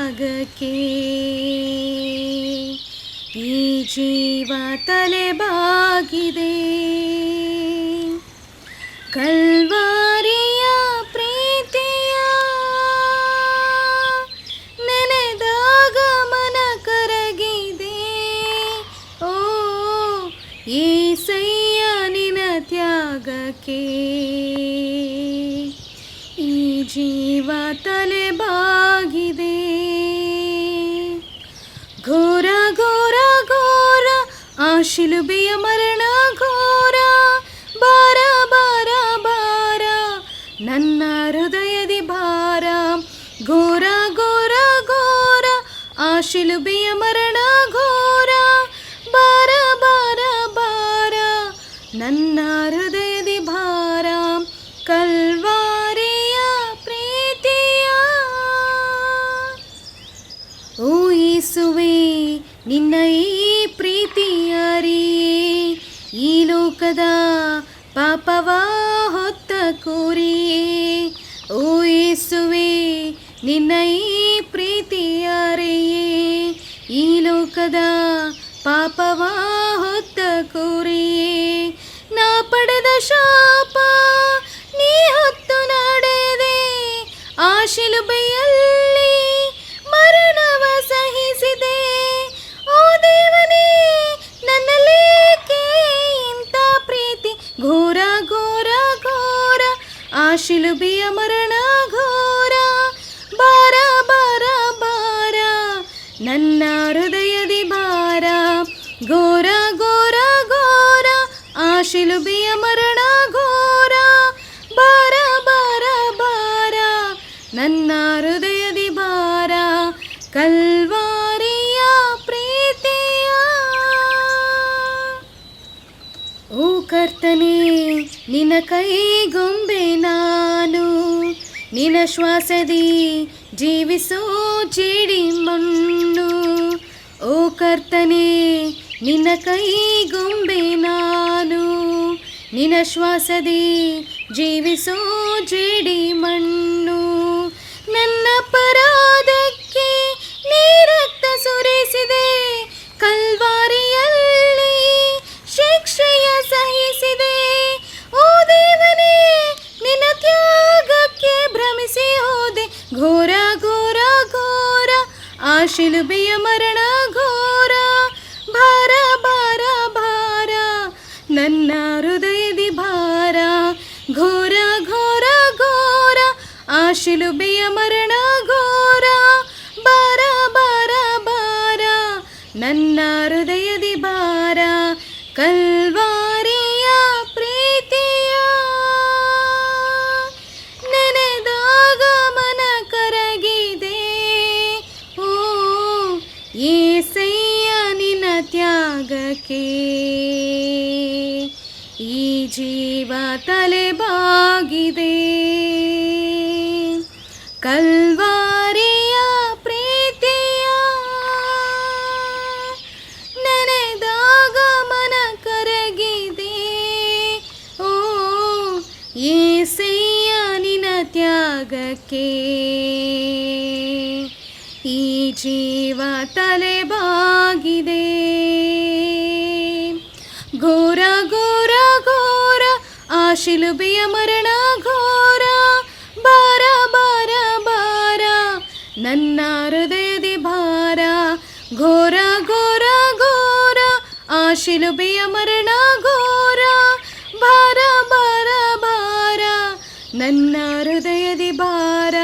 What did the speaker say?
ತ್ಯಾಗಕ್ಕೆ ಈ ಜೀವ ತಲೆಬಾಗಿದೆ. ಕಲ್ವಾರಿಯ ಪ್ರೀತಿಯ ನೆನೆದಾಗ ಮನ ಕರಗಿದೆ. ಓ ಏಸಯ್ಯ ನಿನ್ನ ತ್ಯಾಗಕ್ಕೆ ಈ ಜೀವ ತಲೆಬಾಗಿದೆ. ಘೋರ ಘೋರ ಘೋರ ಆ ಶಿಲುಬೆಯ ಮರಣ ಘೋರ. ಬಾರ ಬಾರ ಬಾರ ನನ್ನ ಹೃದಯದಿ ಭಾರ. ಘೋರ ಘೋರ ಘೋರ ಆ ಶಿಲುಬೆಯ ಮರಣ ಘೋರ. ಬಾರ ಬಾರ ಬಾರ ನನ್ನ ಹೃದಯದಿ ಭಾರ. ಕಲ್ವಾರಿಯ ಪ್ರೀತಿಯ ಓ ಯೇಸುವೇ ನಿನ್ನ ಈ ಪ್ರೀತಿಯಾರಿಯೇ ಈ ಲೋಕದ ಪಾಪವ ಹೊತ್ತ ಕೋರಿಯೇ. ಓ ಯೇಸುವೇ ನಿನ್ನ ಈ ಪ್ರೀತಿಯಾರಿಯೇ ಈ ಲೋಕದ ಪಾಪವ ಹೊತ್ತ ಕೋರಿಯೇ. ನಾ ಪಡೆದ ಶಾಪ ನೀ ಹೊತ್ತು ನಡೆದೆ ಆ ಶಿಲುಬೆಯಲ್ಲಿ ಮರಣವ ಸಹಿಸಿದೆ. ಓ ದೇವನೇ ನನ್ನಲ್ಲೇಕೆ ಇಂಥ ಪ್ರೀತಿ. ಘೋರ ಘೋರ ಘೋರ ಆ ಶಿಲುಬೆಯ ಮರಣ ಘೋರ. ಬಾರ ಬಾರ ಬಾರ ನನ್ನ ಹೃದಯದಿ ಭಾರ. ಘೋರ ಘೋರ ಘೋರ ಆ ಶಿಲುಬೆಯ ಮರಣ ಘೋರ. ಬಾರ ಬಾರ ಬಾರ ನನ್ನ ಹೃದಯದಿ ಭಾರ. ಕಲ್ವಾರಿಯ ಪ್ರೀತಿಯ ಓ ಕರ್ತನೇ ನಿನ್ನ ಕೈಗೊಂಬೆ ನಾನು. ನಿನ್ನ ಶ್ವಾಸದಿ ಜೀವಿಸೋ ಜೇಡಿ ಮಣ್ಣು. ಓ ಕರ್ತನೇ ನಿನ್ನ ಕೈಗೊಂಬೆ ನಾನು. ನಿನ್ನ ಶ್ವಾಸದಿ ಜೀವಿಸೋ ಜೇಡಿ ಮಣ್ಣು. ನನ್ನ ಅಪರಾಧಕ್ಕೆ ನೀ ರಕ್ತ ಸುರಿಸಿದೆ. ಕಲ್ವಾರಿಯಲ್ಲಿ ಶಿಕ್ಷೆಯ ಸಹಿಸಿದೆ. ಓ ದೇವನೇ ನಿನ್ನ ತ್ಯಾಗಕ್ಕೆ ಭ್ರಮಿಸಿ ಹೋದೆ. ಘೋರ ಘೋರ ಘೋರ ಆ ಶಿಲುಬೆಯ ಮರಣ ಘೋರ. ಭಾರ ಭಾರ ಭಾರ ನನ್ನ ಹೃದಯದಿ ಭಾರ. ಘೋರ ಘೋರ ಘೋರ ಆ ಶಿಲುಬೆಯ ಮರಣ ಘೋರ. ಬಾರ ಬಾರ ಬಾರ ನನ್ನ ಹೃದಯದಿ ಭಾರ. ಕಲ್ವಾರಿಯ ಪ್ರೀತಿಯ ನೆನೆದಾಗ ಮನ ಕರಗಿದೆ. ಓ ಏಸಯ್ಯ ನಿನ್ನ ತ್ಯಾಗಕ್ಕೆ ಈ ಜೀವ ತಲೆಬಾಗಿದೆ. ಕಲ್ವಾರಿಯ ಪ್ರೀತಿಯ ನೆನೆದಾಗ ಮನ ಕರಗಿದೆ. ಓ ಏಸಯ್ಯ ನಿನ್ನ ತ್ಯಾಗಕ್ಕೆ ಈ ಜೀವ ತಲೆಬಾಗಿದೆ. ಘೋರ ಘೋರ ಘೋರ ಆ ಶಿಲುಬೆಯ ಮರಣ ಘೋರ. ಬಾರ ಬಾರ ಬಾರ ನನ್ನ ಹೃದಯದಿ ಭಾರ. ಘೋರ ಘೋರ ಘೋರ ಆ ಶಿಲುಬೆಯ ಮರಣ ಘೋರ. ಭಾರ ಭಾರ ಭಾರ ನನ್ನ ಹೃದಯದಿ ಭಾರ.